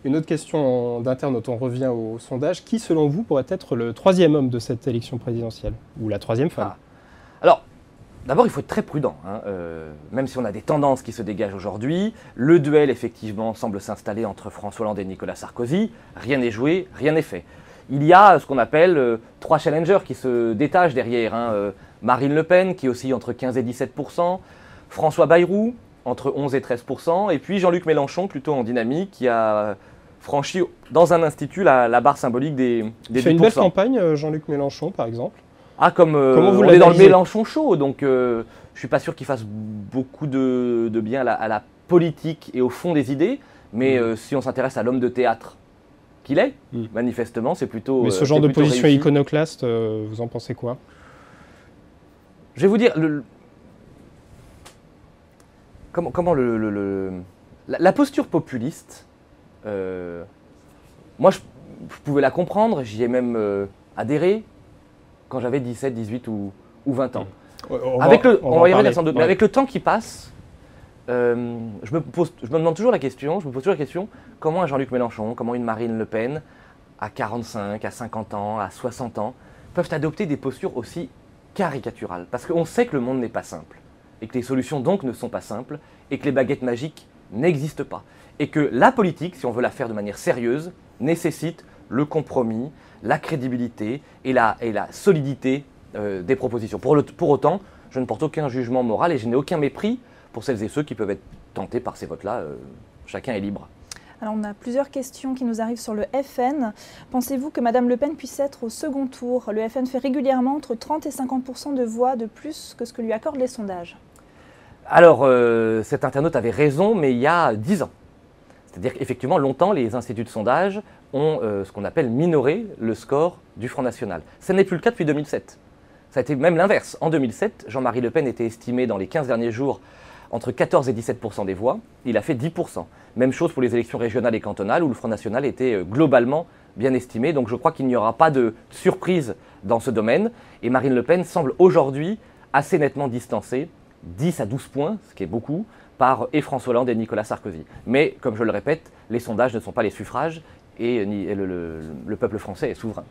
Une autre question d'internaute, on revient au sondage. Qui, selon vous, pourrait être le troisième homme de cette élection présidentielle? Ou la troisième femme? Ah. Alors, d'abord, il faut être très prudent, hein. Même si on a des tendances qui se dégagent aujourd'hui, le duel, effectivement, semble s'installer entre François Hollande et Nicolas Sarkozy. Rien n'est joué, rien n'est fait. Il y a ce qu'on appelle trois challengers qui se détachent derrière, hein. Marine Le Pen, qui oscille entre 15 et 17%, François Bayrou, entre 11 et 13%, et puis Jean-Luc Mélenchon, plutôt en dynamique, qui a franchi dans un institut la barre symbolique des 10%. Il fait une belle campagne, Jean-Luc Mélenchon, par exemple. Ah, comme on est dans le Mélenchon chaud, donc je ne suis pas sûr qu'il fasse beaucoup de bien à la politique et au fond des idées, mais si on s'intéresse à l'homme de théâtre qu'il est, manifestement, c'est plutôt. Mais ce genre de position iconoclaste, vous en pensez quoi? Je vais vous dire, la posture populiste, moi je pouvais la comprendre, j'y ai même adhéré quand j'avais 17, 18 ou 20 ans. On va y revenir sans doute, mais avec le temps qui passe, je me demande toujours la question, comment un Jean-Luc Mélenchon, comment une Marine Le Pen, à 45, à 50 ans, à 60 ans, peuvent adopter des postures aussi caricaturales. Parce qu'on sait que le monde n'est pas simple, et que les solutions donc ne sont pas simples, et que les baguettes magiques n'existent pas. Et que la politique, si on veut la faire de manière sérieuse, nécessite le compromis, la crédibilité et la solidité des propositions. Pour autant, je ne porte aucun jugement moral et je n'ai aucun mépris pour celles et ceux qui peuvent être tentés par ces votes-là. Chacun est libre. Alors on a plusieurs questions qui nous arrivent sur le FN. Pensez-vous que Mme Le Pen puisse être au second tour? Le FN fait régulièrement entre 30 et 50% de voix de plus que ce que lui accordent les sondages. Alors, cet internaute avait raison, mais il y a 10 ans. C'est-à-dire qu'effectivement, longtemps, les instituts de sondage ont ce qu'on appelle minoré le score du Front National. Ce n'est plus le cas depuis 2007. Ça a été même l'inverse. En 2007, Jean-Marie Le Pen était estimé dans les 15 derniers jours entre 14 et 17% des voix. Il a fait 10%. Même chose pour les élections régionales et cantonales où le Front National était globalement bien estimé. Donc je crois qu'il n'y aura pas de surprise dans ce domaine. Et Marine Le Pen semble aujourd'hui assez nettement distancée, 10 à 12 points, ce qui est beaucoup, par François Hollande et Nicolas Sarkozy. Mais, comme je le répète, les sondages ne sont pas les suffrages et le peuple français est souverain.